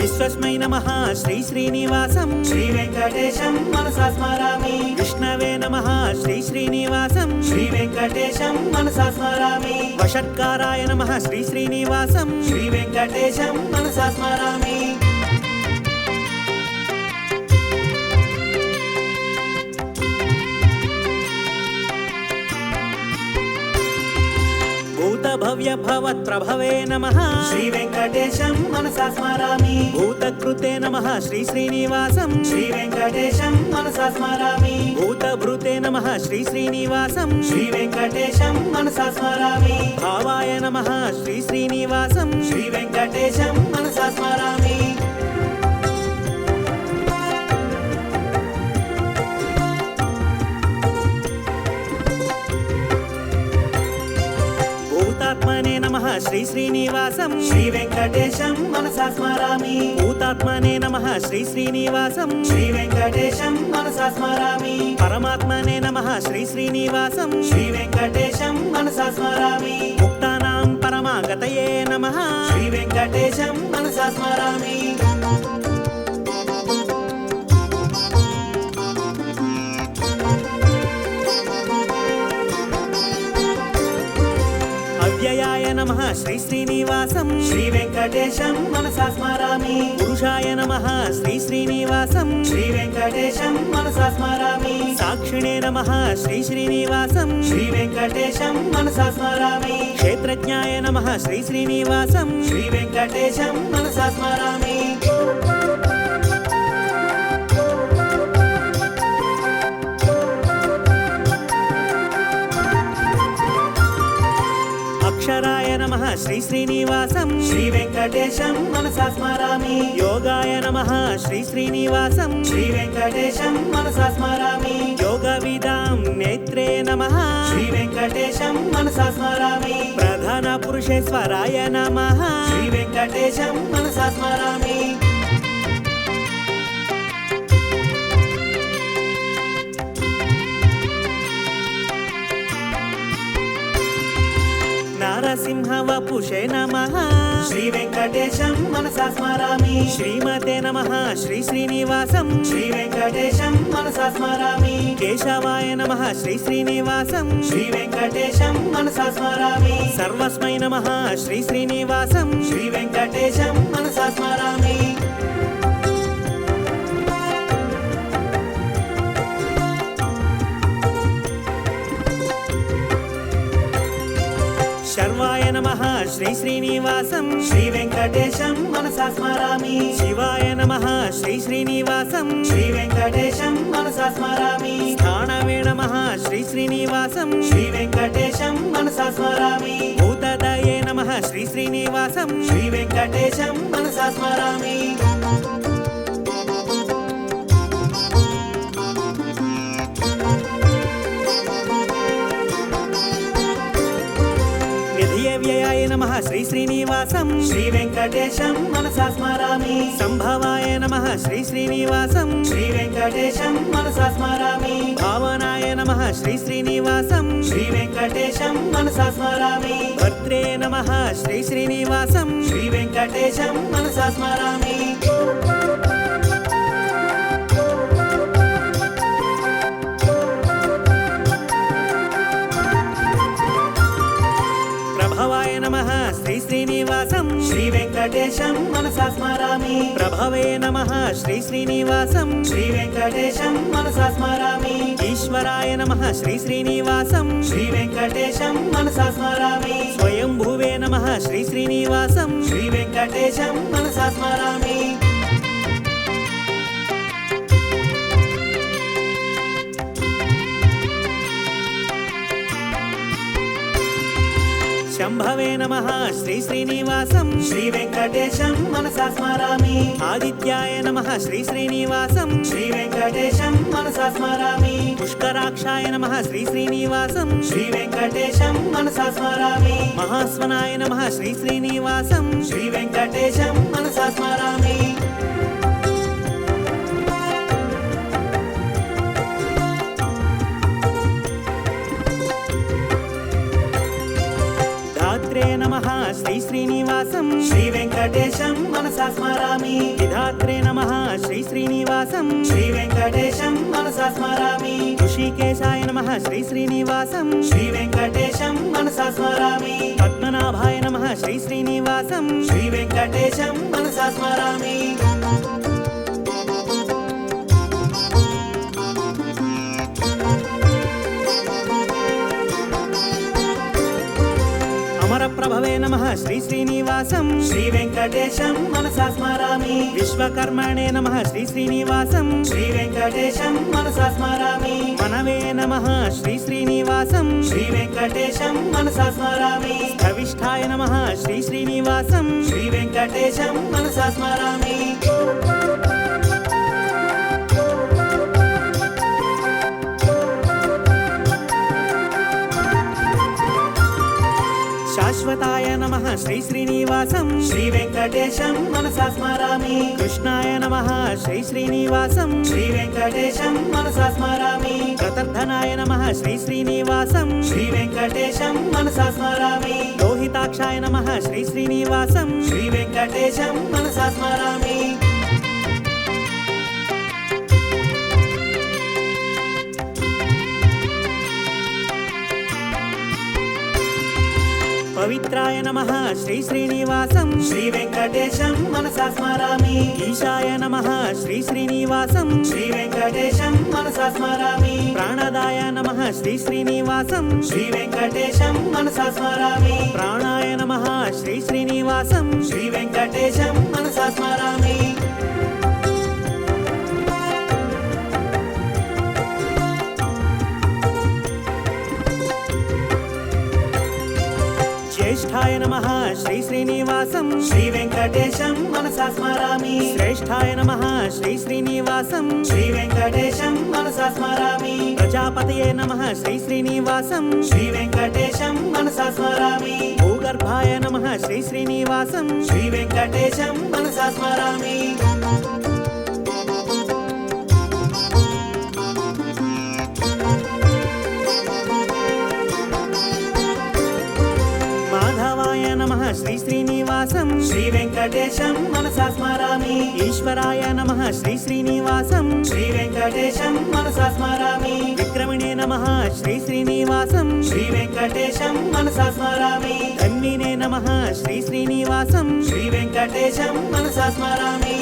విశ్వస్మై నమః శ్రీ శ్రీనివాసం శ్రీ వెంకటేశం మనసా స్మరామి. విష్ణవే నమః శ్రీ శ్రీనివాసం శ్రీ వెంకటేశం మనసా స్మరామి. వషట్కారాయ నమః శ్రీ శ్రీనివాసం శ్రీ వెంకటేశం మనసా స్మరామి. భూతభవ్య భవత్ప్రభవే నమః శ్రీ వెంకటేశం మనసా స్మరామి. భూతకృతే నమః శ్రీ శ్రీనివాసం శ్రీ వెంకటేశం మనసా స్మరామి. భూతభృతే నమః శ్రీ శ్రీనివాసం శ్రీ వెంకటేశం మనసా స్మరామి. భావాయ నమః శ్రీ శ్రీనివాసం శ్రీ వెంకటేశం మనసా స్మరామి. భూతాత్మనే నమః శ్రీ శ్రీనివాసం శ్రీ వెంకటేశం మనసా స్మరామి. భూతాత్మనే నమః శ్రీ శ్రీనివాసం శ్రీ వెంకటేశం మనసా స్మరామి. పరమాత్మనే నమః శ్రీ శ్రీనివాసం శ్రీ వెంకటేశం మనసా స్మరామి. ముక్తానాం పరమాగతయే నమః శ్రీ వెంకటేశం మనసా స్మరామి. అవ్యయాయ నమః శ్రీ శ్రీనివాసం శ్రీ వెంకటేశం మనసా స్మరామి. పురుషాయ నమః శ్రీ శ్రీనివాసం శ్రీ వెంకటేశం మనసా స్మరామి. సాక్షిణే నమః శ్రీ శ్రీనివాసం శ్రీ వెంకటేశం మనసా స్మరామి. క్షేత్రజ్ఞాయ నమః శ్రీ శ్రీనివాసం శ్రీ వెంకటేశం మనసా స్మరామి. అక్షరాయ నమః శ్రీ శ్రీనివాసం శ్రీ వెంకటేశం మనసా స్మరామి. యోగాయ నమః శ్రీ శ్రీనివాసం శ్రీ వెంకటేశం మనసా స్మరామి. యోగవిదాం నేత్రే నమః శ్రీ వెంకటేశం మనసా స్మరామి. ప్రధాన పురుషేశ్వరాయ నమః శ్రీ వెంకటేశం మనసా స్మరామి. నరసింహ వపుషే నమః శ్రీ వెంకటేశం మనసా స్మరామి. శ్రీమతే నమః శ్రీ శ్రీనివాసం శ్రీ వెంకటేశం మనసా స్మరామి. కేశవాయ నమః శ్రీ శ్రీనివాసం శ్రీ వెంకటేశం మనసా స్మరామి. సర్వస్మై నమః శ్రీ శ్రీనివాసం శ్రీ వెంకటేశం మనసా స్మరామి. శర్వాయ నమః శ్రీ శ్రీనివాసం శ్రీ వెంకటేశం మనసా స్మరామి. శివాయ నమః శ్రీ శ్రీనివాసం శ్రీ వెంకటేశం మనసా స్మరామి. స్థానవే నమః శ్రీ శ్రీనివాసం శ్రీ వెంకటేశం మనసా స్మరామి. భూతదయే నమః శ్రీ శ్రీనివాసం శ్రీ వెంకటేశం మనసా స్మరామి. నిధియవ్యయాయ నమః శ్రీ శ్రీనివాసం శ్రీ వెంకటేశం మనసా స్మరామి. సంభవాయ నమః శ్రీ శ్రీనివాసం శ్రీ వెంకటేశం మనసా స్మరామి. భావనాయ నమః శ్రీ శ్రీనివాసం శ్రీ వెంకటేశం మనసా స్మరామి. భర్త్రే నమః శ్రీ శ్రీనివాసం శ్రీ వెంకటేశం మనసా స్మరామి. ప్రభవాయ నమః శ్రీ శ్రీనివాసం శ్రీ వెంకటేశం మనసా స్మరామి. ప్రభవే నమః శ్రీ శ్రీనివాసం శ్రీ వెంకటేశం మనసా స్మరామి. ఈశ్వరాయ నమః శ్రీ శ్రీనివాసం శ్రీ వెంకటేశం మనసా స్మరామి. స్వయంభువే నమః శ్రీ శ్రీనివాసం శ్రీ వెంకటేశం మనసా స్మరామి. శంభవే నమః శ్రీ శ్రీనివాసం శ్రీ వెంకటేశం మనసా స్మరామి. ఆదిత్యాయ నమః శ్రీ శ్రీనివాసం శ్రీ వెంకటేశం మనసా స్మరామి. పుష్కరాక్షాయ నమః శ్రీ శ్రీనివాసం శ్రీ వెంకటేశం మనసా స్మరామి. మహాస్వనాయ నమః శ్రీ శ్రీనివాసం శ్రీ వెంకటేశం మనసా స్మరామి. ధాత్రే నమః శ్రీ శ్రీనివాసం శ్రీశ్రీనివాసం శ్రీ వెంకటేశం మనసా స్మరామి విధాత్రే నమః శ్రీ శ్రీనివాసం శ్రీ వెంకటేశం మనసా స్మరామి ఋషికేశాయ నమః శ్రీ శ్రీనివాసం శ్రీ వెంకటేశం మనసా స్మరామి పద్మనాభాయ నమః శ్రీ శ్రీనివాసం శ్రీ వెంకటేశం మనసా స్మరామి అమరప్రభవే నమః శ్రీ శ్రీనివాసం శ్రీ వెంకటేశం మనసా స్మరామి విశ్వకర్మణే నమః శ్రీ శ్రీనివాసం శ్రీ వెంకటేశం మనసా స్మరామి మనవే నమః శ్రీ శ్రీనివాసం శ్రీ వెంకటేశం మనసా స్మరామి కవిష్ఠాయ నమః శ్రీ శ్రీనివాసం శ్రీ వెంకటేశం మనసా స్మరామి శాశ్వతాయ నమః శ్రీ శ్రీనివాసం శ్రీ వెంకటేశం మనసా స్మరామి కృష్ణాయ నమః శ్రీ శ్రీనివాసం శ్రీ వెంకటేశం మనసా స్మరామి ప్రతర్ధనాయ నమః శ్రీ శ్రీనివాసం శ్రీ వెంకటేశం మనసా స్మరామి లోహితాక్షాయ నమః శ్రీ శ్రీనివాసం శ్రీ వెంకటేశం మనసా స్మరామి పవిత్రాయ నమః శ్రీ శ్రీనివాసం శ్రీ వెంకటేశం మనసా స్మరామి ఈశాయ నమః శ్రీ శ్రీనివాసం శ్రీ వెంకటేశం మనసా స్మరామి ప్రాణదాయ నమః శ్రీ శ్రీనివాసం శ్రీ వెంకటేశం మనసా స్మరామి ప్రాణాయ నమః శ్రీ శ్రీనివాసం శ్రీ వెంకటేశం మనసా స్మరామి జ్యేష్ఠాయ నమః శ్రీ శ్రీనివాసం శ్రీ వెంకటేశం మనసా స్మరామి శ్రేష్ఠాయ నమః శ్రీ శ్రీనివాసం శ్రీ వెంకటేశం మనసా స్మరామి ప్రజాపతయే నమః శ్రీ శ్రీనివాసం శ్రీ వెంకటేశం మనసా స్మరామి భూగర్భాయ నమః శ్రీ శ్రీనివాసం శ్రీ వెంకటేశం మనసా స్మరామి మాధవాయ నమః శ్రీ శ్రీనివాసం శ్రీ వెంకటేశం మనసా స్మరామి ఈశ్వరాయ నమః శ్రీ శ్రీనివాసం శ్రీ వెంకటేశం మనసా స్మరామి విక్రమణే నమః శ్రీ శ్రీనివాసం శ్రీ వెంకటేశం మనసా స్మరామి ధన్వినే నమః శ్రీ శ్రీనివాసం శ్రీ వెంకటేశం మనసా స్మరామి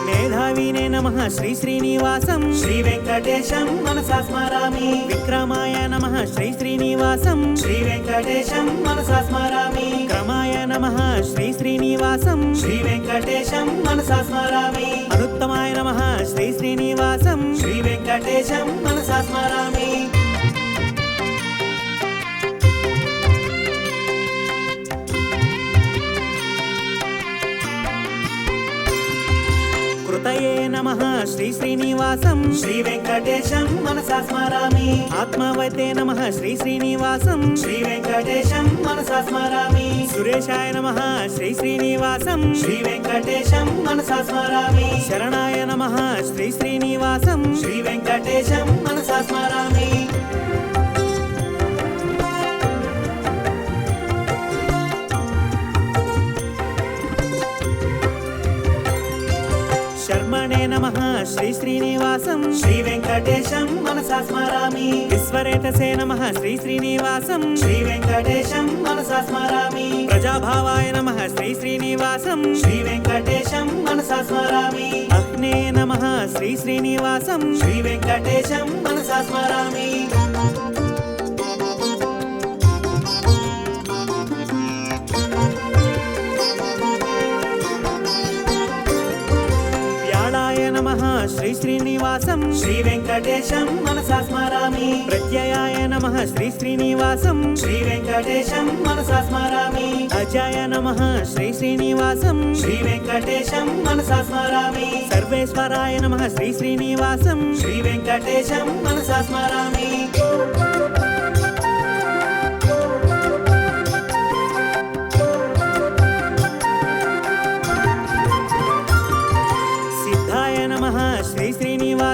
మేధావినే నమః శ్రీ శ్రీనివాసం శ్రీ వెంకటేశం మనసా స్మరామి విక్రమాయ నమః శ్రీ శ్రీనివాసం శ్రీ వెంకటేశం మనసా స్మరామి క్రమాయ నమః శ్రీ శ్రీనివాసం శ్రీ వెంకటేశం మనసా స్మరామి అనుత్తమాయ నమః శ్రీ శ్రీనివాసం శ్రీ వెంకటేశం మనసా స్మరామి కృతయే నమః శ్రీ శ్రీనివాసం శ్రీ వెంకటేశం మనసా స్మరామి ఆత్మవతే నమః శ్రీ శ్రీనివాసం శ్రీ వెంకటేశం మనసా స్మరామి సురేశాయ నమః శ్రీ శ్రీనివాసం శ్రీ వెంకటేశం మనసా స్మరామి శరణాయ నమః శ్రీ శ్రీనివాసం శ్రీ వెంకటేశం మనసా స్మరామి శర్మణే నమః శ్రీ శ్రీనివాసం శ్రీ వెంకటేశం మనసా స్మరామి విశ్వరేతసే నమః శ్రీ శ్రీనివాసం శ్రీ వెంకటేశం మనసా స్మరామి ప్రజాభావాయ నమః శ్రీ శ్రీనివాసం శ్రీ వెంకటేశం మనసా స్మరామి అగ్నే నమః శ్రీ శ్రీనివాసం శ్రీ వెంకటేశం మనసా స్మరామి వ్యాళాయ నమః శ్రీ శ్రీనివాసం శ్రీ వెంకటేశం మనసా స్మరామి ప్రత్యయాయ నమః శ్రీ శ్రీనివాసం శ్రీ వెంకటేశం మనసా స్మరామి అజాయ నమః శ్రీ శ్రీనివాసం శ్రీ వెంకటేశం మనసా స్మరామి సర్వేశ్వరాయ నమః శ్రీ శ్రీనివాసం శ్రీ వెంకటేశం మనసా స్మరామి సిద్ధాయ నమః శ్రీ శ్రీనివాసం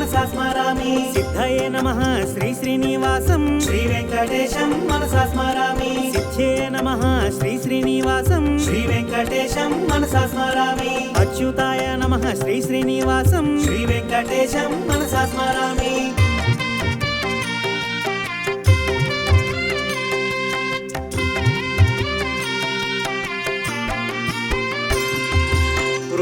మనసా స్మరామి. సిద్ధయే నమః శ్రీ శ్రీనివాసం శ్రీ వెంకటేశం మనసా స్మరామి. సిద్ధ్యే నమః శ్రీ శ్రీనివాసం శ్రీ వెంకటేశం మనసా స్మరామి. అచ్యుతాయ నమః శ్రీ శ్రీనివాసం శ్రీ వెంకటేశం మనసా స్మరామి.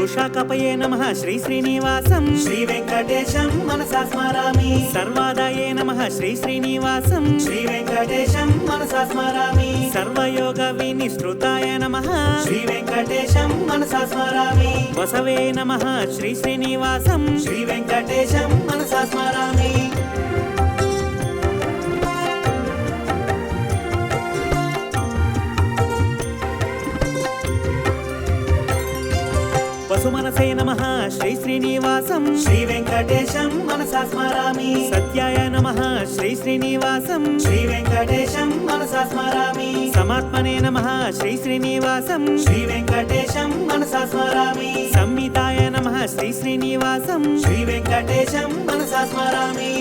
వృషాకపయే నమః శ్రీ శ్రీనివాసం శ్రీ వెంకటేశం మనసా స్మరామి. సర్వాదాయే నమః శ్రీ శ్రీనివాసం శ్రీ వెంకటేశం మనసా స్మరామి. సర్వయోగ వినిశ్రుతాయ నమః శ్రీ వెంకటేశం మనసా స్మరామి. వసవే నమః శ్రీ శ్రీనివాసం శ్రీ వెంకటేశం మనసా స్మరామి. వసుమనసే నమః శ్రీ శ్రీనివాసం శ్రీ వెంకటేశం మనసా స్మరామి. సత్యాయ నమః శ్రీ శ్రీనివాసం శ్రీ వెంకటేశం మనసా స్మరామి. సమాత్మనే నమః శ్రీ శ్రీనివాసం శ్రీ వెంకటేశం మనసా స్మరామి. సంహితాయ నమః శ్రీ శ్రీనివాసం శ్రీ వెంకటేశం మనసా స్మరామి.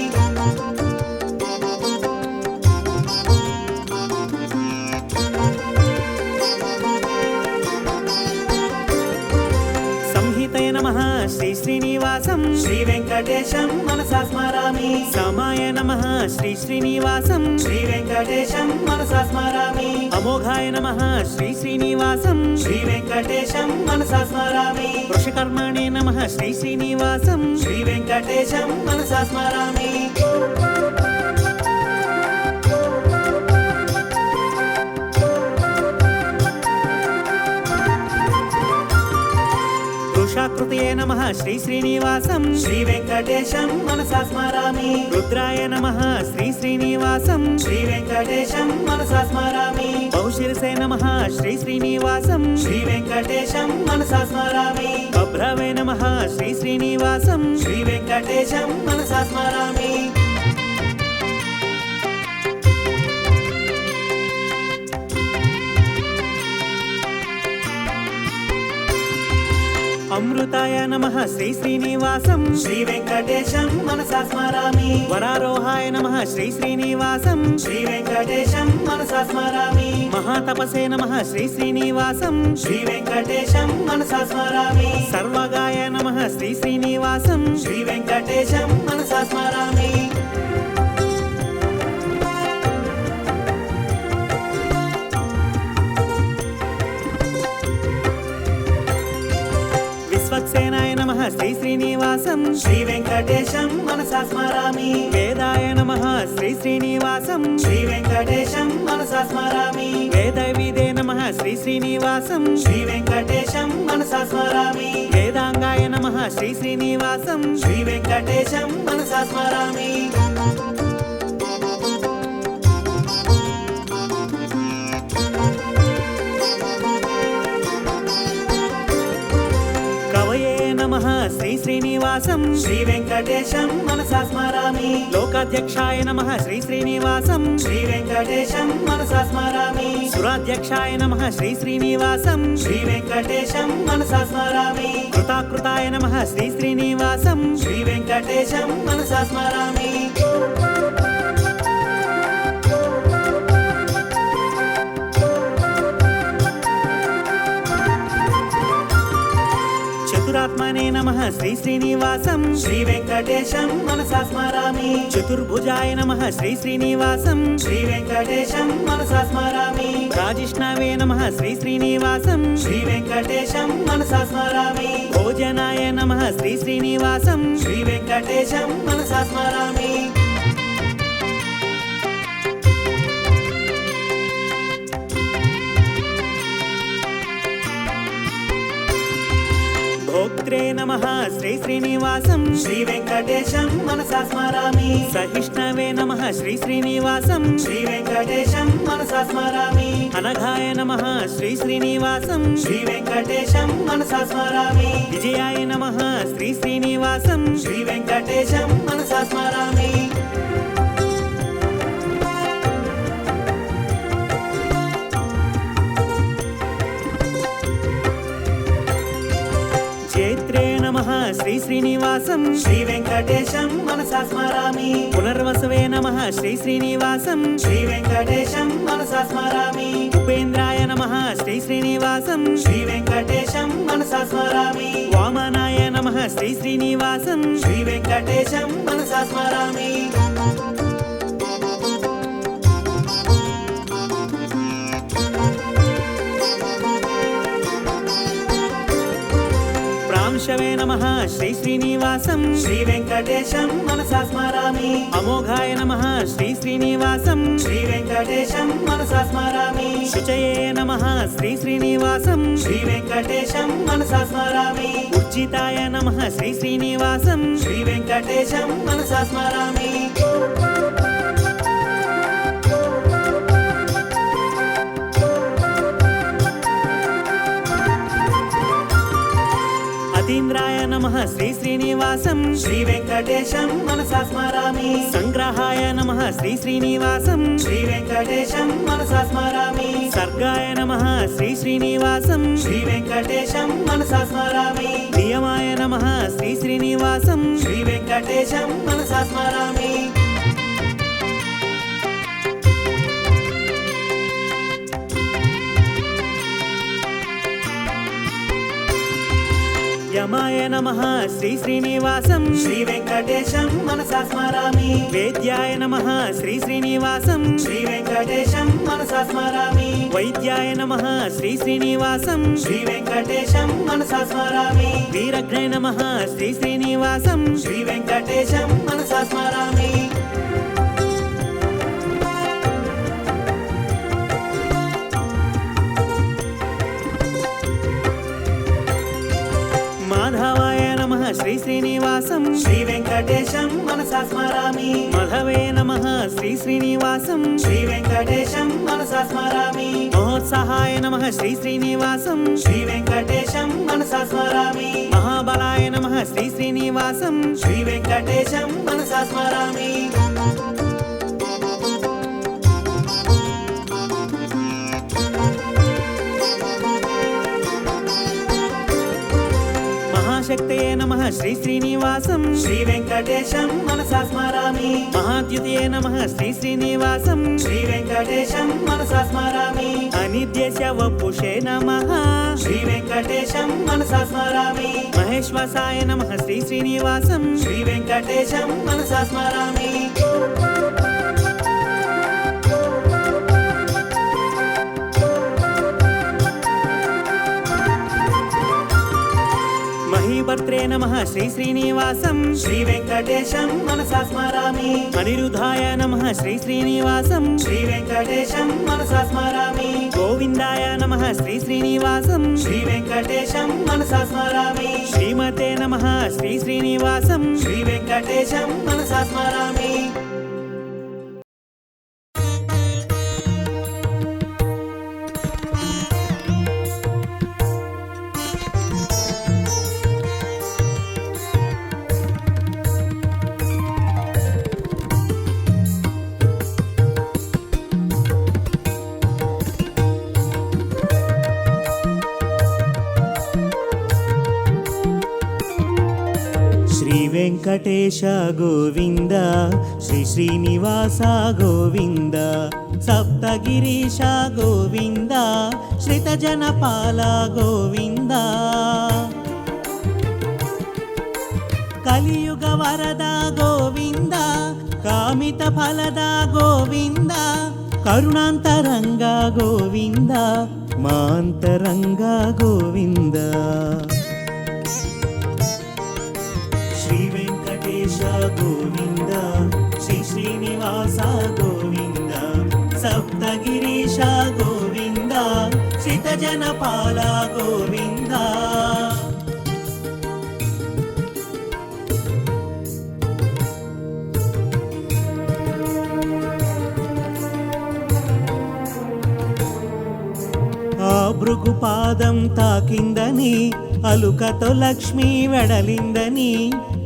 సంహితయ నమః శ్రీ శ్రీనివాసం శ్రీ వెంకటేశం మనసా స్మరామి. సమాయ నమః శ్రీ శ్రీనివాసం శ్రీ వెంకటేశం మనసా స్మరామి. అమోఘాయ నమః శ్రీ శ్రీనివాసం శ్రీ వెంకటేశం మనసా స్మరామి. వృషకర్మణే నమః శ్రీ శ్రీనివాసం శ్రీ వెంకటేశం మనసా స్మరామి. వృషాకృతయే నమః శ్రీ శ్రీనివాసం శ్రీ వెంకటేశం మనసా స్మరామి. రుద్రాయ నమః శ్రీ శ్రీనివాసం శ్రీ వెంకటేశం మనసా స్మరామి. బహుశిరసే నమః శ్రీ శ్రీనివాసం శ్రీ వెంకటేశం మనసా స్మరామి. అభ్రవే నమః శ్రీ శ్రీనివాసం శ్రీ వెంకటేశం మనసా స్మరామి. అమృతాయ నమః శ్రీ శ్రీనివాసం శ్రీ వెంకటేశం మనసా స్మరామి. వరారోహాయ నమః శ్రీ శ్రీనివాసం శ్రీ వెంకటేశం మనసా స్మరామి. మహాతపసే నమః శ్రీ శ్రీనివాసం శ్రీ వెంకటేశం మనసా స్మరామి. సర్వగాయ నమః శ్రీ శ్రీనివాసం శ్రీ వెంకటేశం మనసా స్మరామి. విశ్వక్సేనాయ నమః శ్రీ శ్రీనివాసం శ్రీ వెంకటేశం మనసా స్మరామి. వేదాయ నమః శ్రీ శ్రీనివాసం శ్రీ వెంకటేశం మనసా స్మరామి. వేదవిదే నమః శ్రీ శ్రీనివాసం శ్రీ వెంకటేశం మనసా స్మరామి. వేదాంగాయ నమః శ్రీ శ్రీనివాసం శ్రీ వెంకటేశం మనసా స్మరామి. కవయే నమః శ్రీ శ్రీనివాసం శ్రీ వెంకటేశం మనసా స్మరామి. లోకాధ్యక్షాయ నమః శ్రీ శ్రీనివాసం శ్రీ వెంకటేశం మనసా స్మరామి. సురాధ్యక్షాయ నమః శ్రీ శ్రీనివాసం శ్రీ వెంకటేశం మనసా స్మరామి. కృతాకృతాయ నమః శ్రీ శ్రీనివాసం శ్రీ వెంకటేశం మనసా స్మరామి. చతురాత్మనే నమః శ్రీ శ్రీనివాసం శ్రీ వెంకటేశం మనసా స్మరామి. చతుర్భుజాయ నమః శ్రీ శ్రీనివాసం శ్రీ వెంకటేశం మనసా స్మరామి. రాజిష్ణవే నమః శ్రీ శ్రీనివాసం శ్రీ వెంకటేశం మనసా స్మరామి. భోజనాయ నమః శ్రీ శ్రీనివాసం శ్రీ వెంకటేశం మనసా స్మరామి. భోక్త్రే నమః శ్రీ శ్రీనివాసం శ్రీ వెంకటేశం మనసా స్మరామి. సహిష్ణవే నమః శ్రీ శ్రీనివాసం శ్రీ వెంకటేశం మనసా స్మరామి. అనఘాయ నమః శ్రీ శ్రీనివాసం శ్రీ వెంకటేశం మనసా స్మరామి. విజయాయ నమః శ్రీ శ్రీనివాసం శ్రీ వెంకటేశం మనసా స్మరామి. చైత్రే నమః శ్రీ శ్రీనివాసం శ్రీ వెంకటేశం మనసా స్మరామి పునర్వసవే నమః శ్రీ శ్రీనివాసం శ్రీ వెంకటేశం మనసా స్మరామి ఉపేంద్రాయ నమః శ్రీ శ్రీనివాసం శ్రీ వెంకటేశం మనసా స్మరామి వామనాయ నమః శ్రీ శ్రీనివాసం శ్రీ వెంకటేశం మనసా స్మరామి ప్రాంశవే నమః శ్రీ శ్రీనివాసం శ్రీ వెంకటేశం మనసా స్మరామి అమోఘాయ నమః శ్రీ శ్రీనివాసం శ్రీ వెంకటేశం మనసా స్మరామి శుచయే నమః శ్రీ శ్రీనివాసం శ్రీ వెంకటేశం మనసా స్మరామి ఉర్జితాయ నమః శ్రీ శ్రీనివాసం శ్రీ వెంకటేశం మనసా స్మరామి అతీంద్రాయ నమః శ్రీ శ్రీనివాసం శ్రీ వెంకటేశం మనసా స్మరామి సంగ్రహాయ నమః శ్రీ శ్రీనివాసం శ్రీ వెంకటేశం మనసా స్మరామి సర్గాయ నమః శ్రీ శ్రీనివాసం శ్రీ వెంకటేశం మనసా స్మరామి నియమాయ నమః శ్రీ శ్రీనివాసం శ్రీ వెంకటేశం మనసా స్మరామి యమాయ నమః శ్రీ శ్రీనివాసం శ్రీ వెంకటేశం మనసా స్మరామి వేద్యాయ నమః శ్రీ శ్రీనివాసం శ్రీ వెంకటేశం మనసా స్మరామి వైద్యాయ నమః శ్రీ శ్రీనివాసం శ్రీ వెంకటేశం మనసా స్మరామి వీరఘ్నాయ నమః శ్రీ శ్రీనివాసం శ్రీ వెంకటేశం మనసా స్మరామి మాధవాయ నమః శ్రీ శ్రీనివాసం శ్రీ వెంకటేశం మనసా స్మరామి మధవే నమః శ్రీ శ్రీనివాసం శ్రీ వెంకటేశం మనసా స్మరామి మహోత్సాహాయ నమః శ్రీ శ్రీనివాసం శ్రీ వెంకటేశం మనసా స్మరామి మహాబలాయ నమః శ్రీ శ్రీనివాసం శ్రీ వెంకటేశం మనసా స్మరామి మహాశక్తయే నమః శ్రీ శ్రీనివాసం శ్రీ వెంకటేశం మనసా స్మరామి మహాద్యుతయే నమః శ్రీ శ్రీనివాసం శ్రీ వెంకటేశం మనసా స్మరామి అనిత్యస్య వపుషే నమః శ్రీ వెంకటేశం మనసా స్మరామి మహేశ్వసాయ నమః శ్రీ శ్రీనివాసం శ్రీ వెంకటేశం మనసా స్మరామి మహీభర్త్రే నమః శ్రీ శ్రీనివాసం శ్రీ వెంకటేశం మనసా స్మరామి అనిరుద్ధాయ నమః శ్రీ శ్రీనివాసం శ్రీ వెంకటేశం మనసా స్మరామి గోవిందాయ నమః శ్రీ శ్రీనివాసం శ్రీ వెంకటేశం మనసా స్మరామి శ్రీమతే నమః శ్రీ శ్రీనివాసం శ్రీ వెంకటేశం మనసా స్మరామి శ్రీ వెంకటేశ గోవింద శ్రీ శ్రీనివాస గోవింద సప్తగిరీశ గోవింద శ్రితజనపాల గోవింద కలియుగ వరద గోవింద కామిత ఫలద గోవింద కరుణాంతరంగ గోవింద మాంతరంగ గోవింద శ్రీ వెంకటేశ గోవింద శ్రీ శ్రీనివాస గోవింద సప్తగిరీశ గోవింద శ్రితజనపాల గోవింద ఆ భృగుపాదం తాకిందని అలుకతో లక్ష్మి వెడలిందని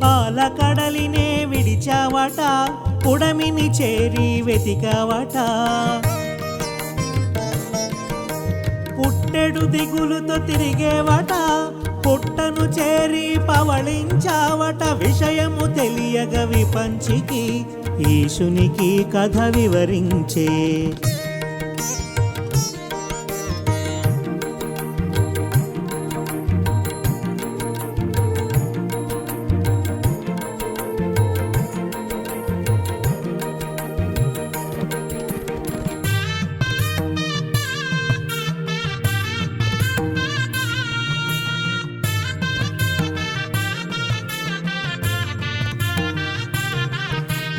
పాలకడలినే విడిచావట పుడమిని చేరి వెతికావట పుట్టెడు దిగులుతో తిరిగేవట పుట్టను చేరి పవళించావట విషయము తెలియగ విపంచికి ఈశునికి కథ వివరించే.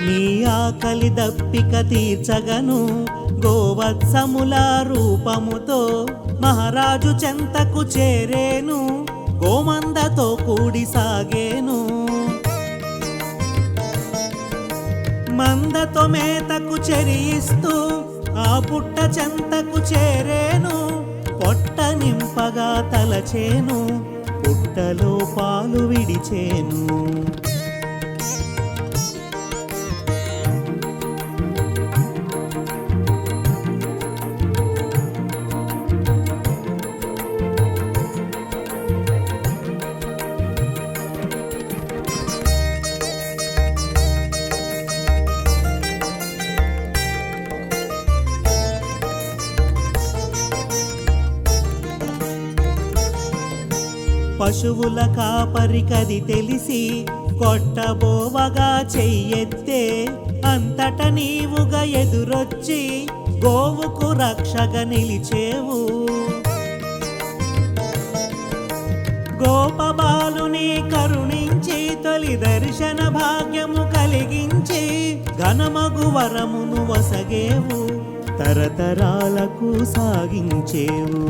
నీ ఆకలి దప్పిక తీర్చగను గోవత్సముల రూపముతో మహారాజు చెంతకు చేరేను, గోమందతో కూడి సాగేను. మందతో మేతకు చెరియిస్తూ ఆ పుట్ట చెంతకు చేరేను, పొట్ట నింపగా తలచేను, పుట్టలో పాలు విడిచేను. పశువుల కాపరికది తెలిసి కొట్టబోవగా చెయ్యెత్తే, అంతట నీవుగా ఎదురొచ్చి గోవుకు రక్షగా నిలిచేవు. గోపబాలుని కరుణించి తొలి దర్శన భాగ్యము కలిగించి ఘనమగు వరమును వసగేవు, తరతరాలకు సాగించేవు.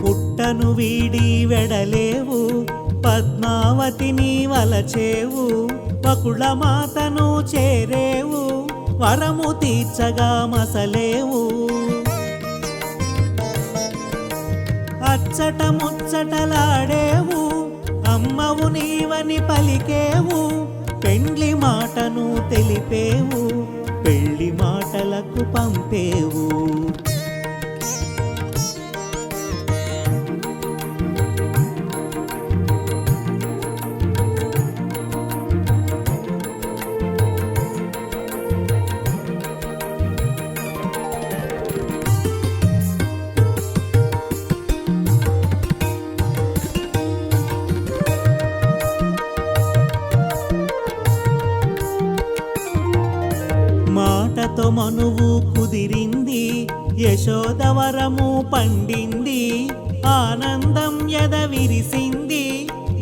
పుట్టను వీడి వెడలేవు, పద్మావతిని వలచేవు, వకుళమాతను చేరేవు, వరము తీర్చగా మసలేవు. అచ్చట ముచ్చటలాడేవు, అమ్మవు నీవని పలికేవు, పెండ్లి మాటను తెలిపేవు, పెళ్లి మాటలకు పంపేవు. మాటతో మనువు కుదిరింది, యశోదవరము పండింది, ఆనందం ఎద విరిసింది,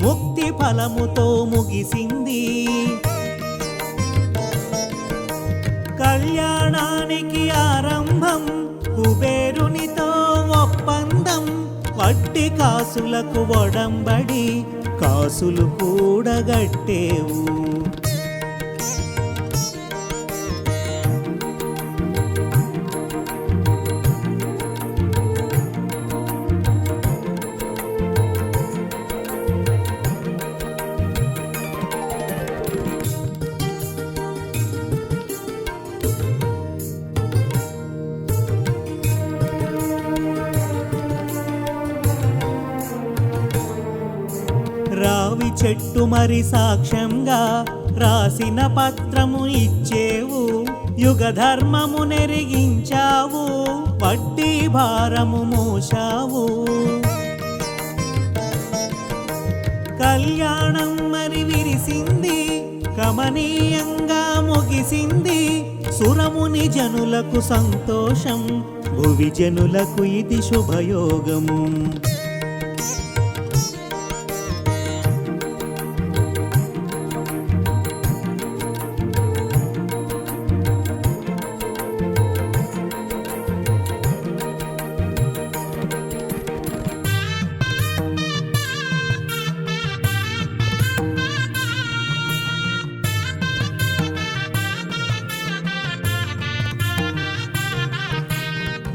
ముక్తి ఫలముతో ముగిసింది. కళ్యాణానికి ఆరంభం, కుబేరునితో ఒప్పందం, వడ్డీ కాసులకు ఒడంబడి కాసులు కూడగట్టేవు. రావి చెట్టు మరి సాక్ష్యంగా రాసిన పత్రము ఇచ్చేవు, యుగ ధర్మము నెరిగించావు, వడ్డీ భారము మోశావు. కళ్యాణం మరి విరిసింది, కమనీయంగా ముగిసింది, సురముని జనులకు సంతోషం, భువి జనులకు ఇది శుభయోగము.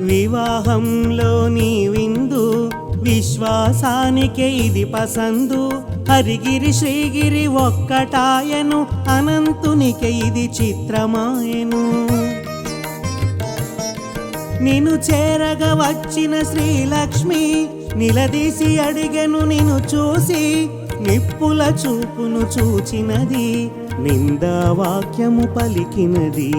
వివాహంలో నీ విందు విశ్వాసానికే ఇది పసందు హరిగిరి శ్రీగిరి ఒక్కటాయను అనంతునికే ఇది చిత్రమాయను నిన్ను చేరగా వచ్చిన శ్రీలక్ష్మి నిలదీసి అడిగెను నిన్ను చూసి నిప్పుల చూపును చూచినది నిందా వాక్యము పలికినది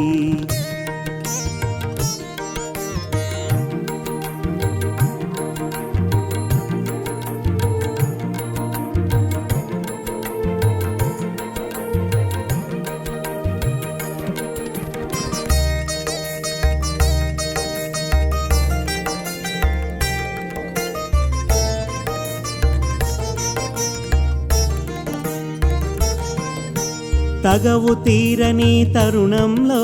తగవు తీరని తరుణంలో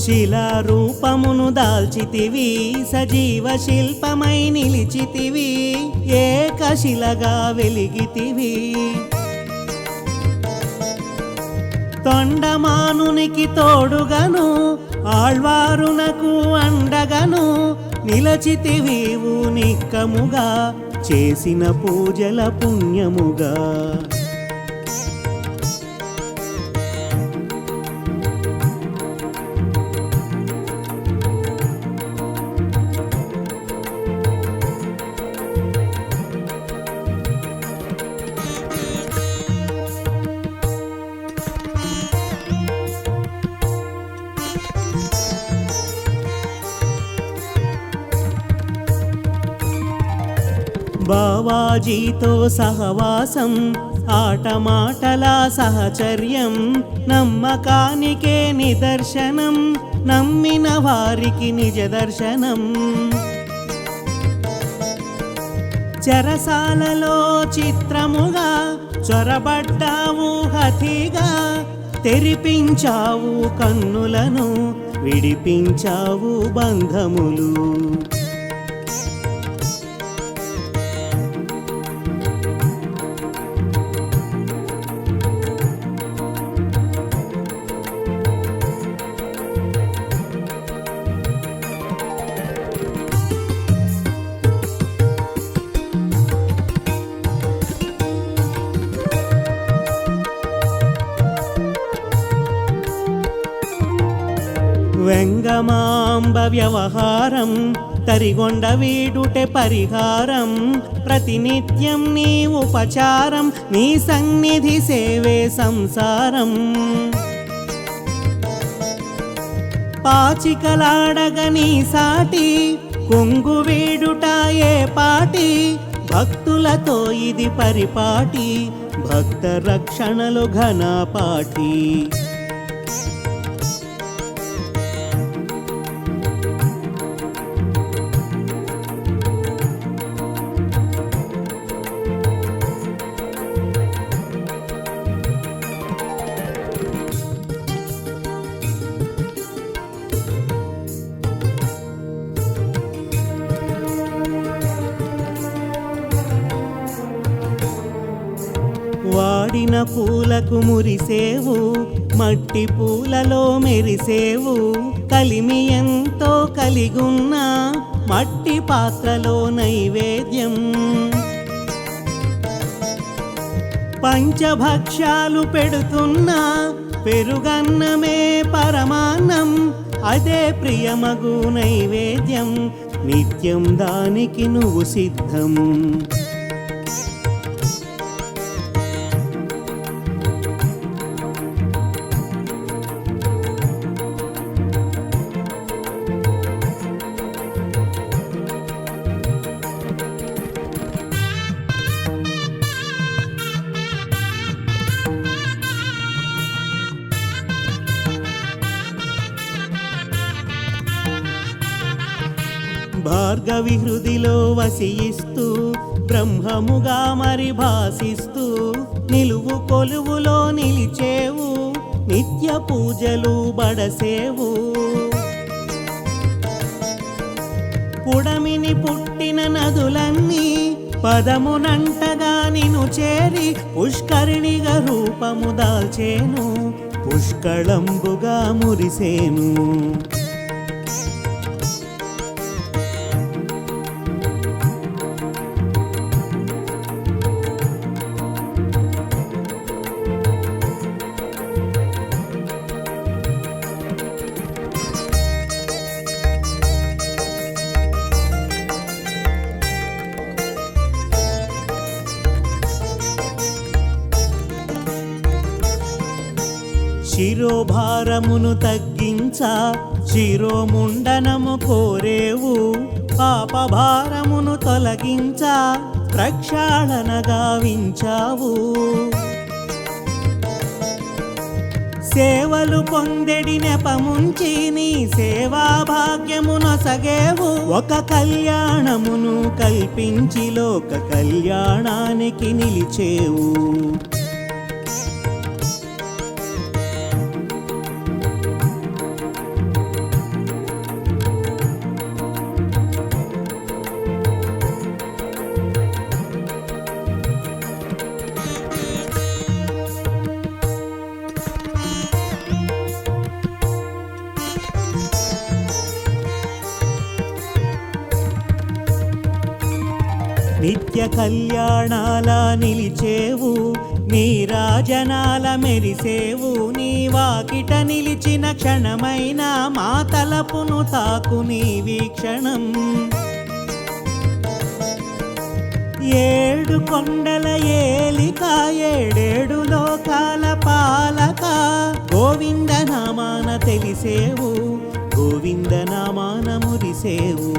శిలారూపమును దాల్చితివి సజీవ శిల్పమై నిలిచితివి ఏకశిలగా వెలిగితివి తొండమానునికి తోడుగను ఆళ్వారునకు అండగను నిలచితివీవు నిక్కముగా చేసిన పూజల పుణ్యముగా బావాజీతో సహవాసం ఆటమాటల సహచర్యం నమ్మకానికే నిదర్శనం నమ్మిన వారికి నిజ దర్శనం చెరసాలలో చిత్రముగా చొరబడ్డావు హతిగా తెరిపించావు కన్నులను విడిపించావు బంధములు వెంగమాంబ వ్యవహారం తరిగొండ వీడుటే పరిహారం ప్రతినిత్యం నీ ఉపచారం నీ సన్నిధి సేవే సంసారం పాచికలాడగ నీ సాటి కొంగు వీడుట ఏ పాటి భక్తులతో ఇది పరిపాటి భక్త రక్షణలు ఘనపాటి వాడిన పూలకు మురిసేవు మట్టి పూలలో మెరిసేవు కలిమి ఎంతో కలిగున్న మట్టి పాత్రలో నైవేద్యం పంచభక్ష్యాలు పెడుతున్నా పెరుగన్నమే పరమాన్నం అదే ప్రియమగు నైవేద్యం నిత్యం దానికి నువ్వు సిద్ధం భార్గవి హృదిలో వసియిస్తూ బ్రహ్మముగా మరి భాసిస్తూ నిలువు కొలువులో నిలిచేవు నిత్య పూజలు బడసేవు పుడమిని పుట్టిన నదులన్నీ పదమునంటగా నిను చేరి పుష్కరిణిగా రూపము దాల్చేను పుష్కళంబుగా మురిసేను శిరోభారమును తగ్గించ శిరోముండనము కోరేవు పాపభారమును తొలగించ ప్రక్షాళన గావించావు సేవలు పొందెడి నెపముంచి నీ సేవా భాగ్యమునొసగేవు ఒక కళ్యాణమును కల్పించి లోక కళ్యాణానికి నిలిచేవు నిత్య కళ్యాణాల నిలిచేవు నీరాజనాల మెరిసేవు నీ వాకిట నిలిచిన క్షణమైన మా తలపును తాకు నీ వీక్షణం ఏడు కొండల ఏలిక ఏడేడు లోకాల పాలక గోవింద నామాన తెలిసేవు గోవింద నామాన మురిసేవు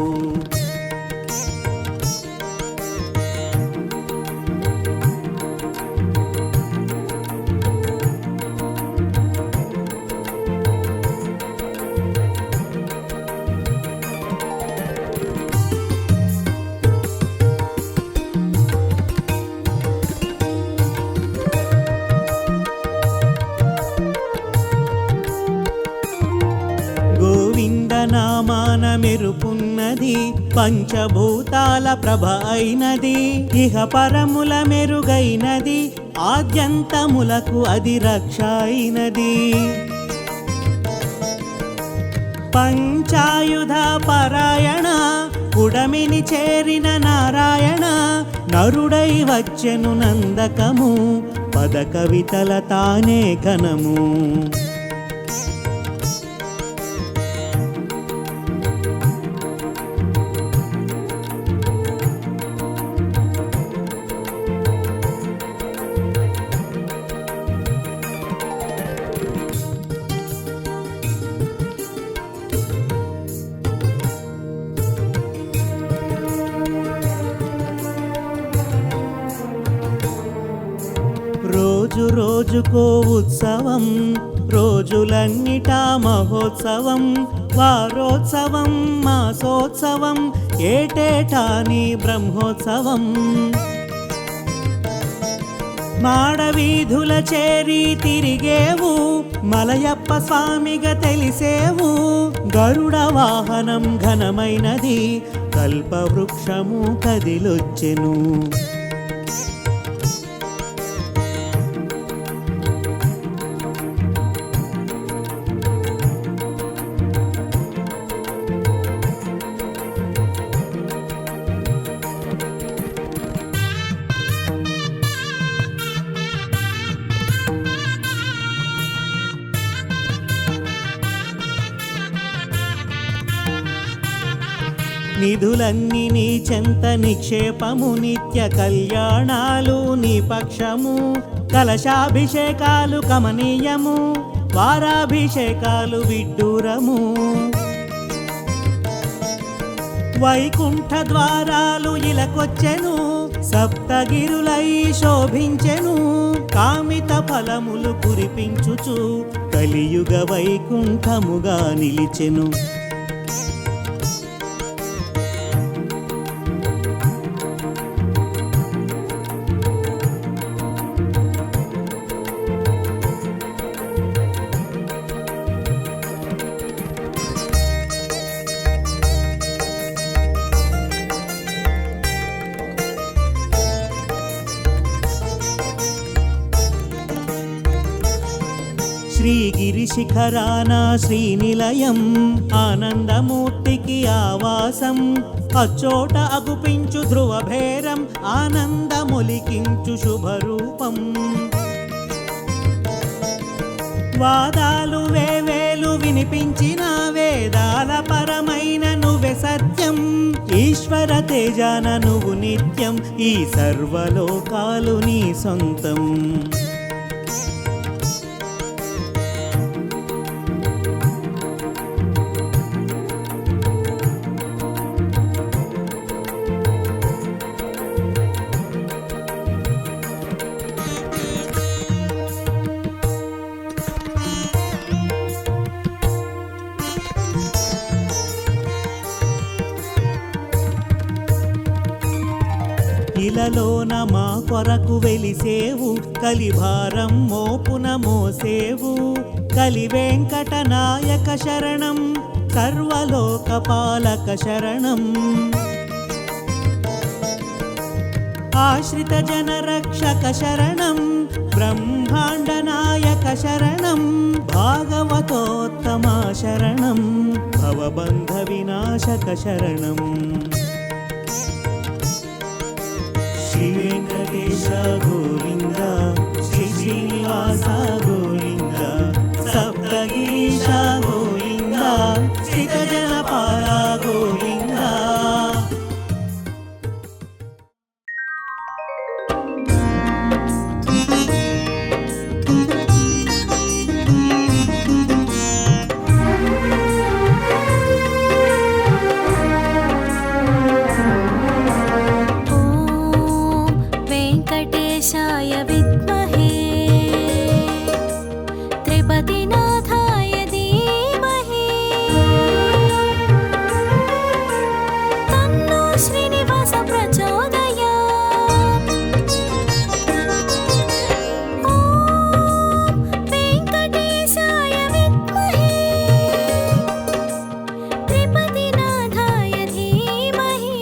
నామాన మెరుపున్నది పంచభూతాల ప్రభ అయినది ఇహ పరముల మెరుగైనది ఆద్యంతములకు అది రక్ష అయినది పంచాయుధ పరాయణ కుడమిని చేరిన నారాయణ నరుడై వచ్చెను నందకము పద కవితల తానే ఘనము రోజు రోజుకో ఉత్సవం రోజులన్నిటా మహోత్సవం వారోత్సవం మాసోత్సవం ఏటేటా నీ బ్రహ్మోత్సవం మాడవీధుల చేరి తిరిగేవు మలయప్ప స్వామిగా తెలిసేవు గరుడ వాహనం ఘనమైనది కల్పవృక్షము కదిలొచ్చెను నిధులన్నీ నీ చెంత నిక్షేపము నిత్య కళ్యాణాలు నీ పక్షము కలశాభిషేకాలు కమనీయము వారాభిషేకాలు విడ్డూరము వైకుంఠ ద్వారాలు ఇలకొచ్చెను సప్తగిరులై శోభించెను కామిత ఫలములు కురిపించుచు కలియుగ వైకుంఠముగా నిలిచెను శ్రీగిరి శిఖరాన శ్రీనిలయం ఆనందమూర్తికి ఆవాసం అచ్చోట అగుపించు ధ్రువభేరం ఆనందములికించు శుభరూపం వాదాలు వేవేలు వినిపించిన వేదాల పరమైన నువ్వే సత్యం ఈశ్వర తేజాన నువ్వు నిత్యం ఈ సర్వలోకాలు నీ సొంతం ఇలలోన మా కొరకు వెలిసేవు, కలిభారం మోపున మోసేవు. కలి వెంకట నాయక శరణం, సర్వలోకపాలక శరణం. ఆశ్రిత జన రక్షక శరణం, బ్రహ్మాండ నాయక శరణం. భాగవతోత్తమ శరణం, భవబంధ వినాశక శరణం. శ్రీ వెంకటేశ గోవింద, శ్రీ శ్రీనివాస గోవింద, సప్తగిరీశ గోవింద, శ్రీత జనపాల గోవింద. वेंकटेशाय विद्महे त्रिपतिनाथाय धीमहि तन्नो श्रीनिवास प्रचोदयात्। ॐ वेंकटेशाय विद्महे त्रिपतिनाथाय धीमहि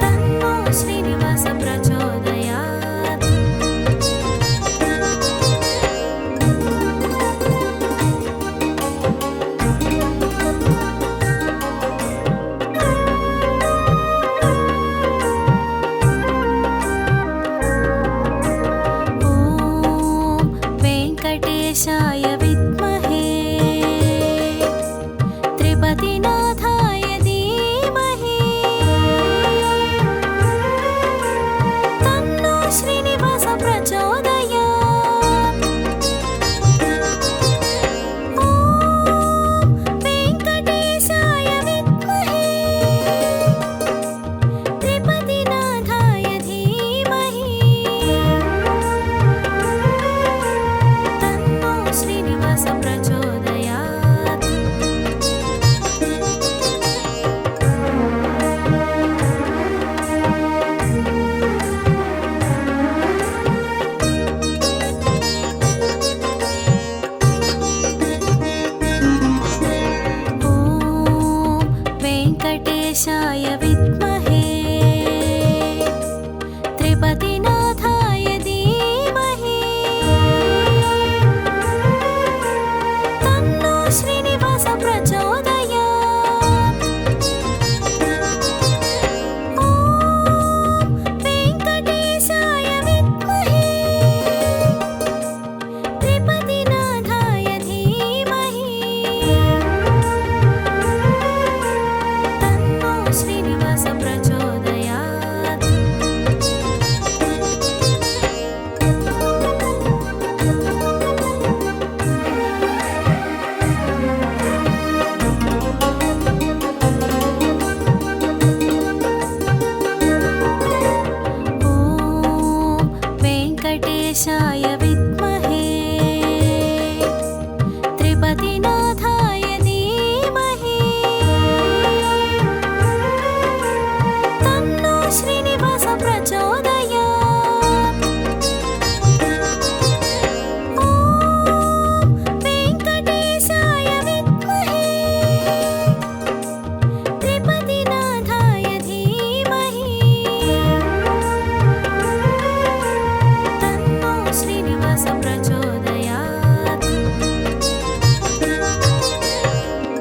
तन्नो श्रीनिवास प्रचोदयात्। ॐ वेंकटेशाय विद्महे त्रिपतिनाथाय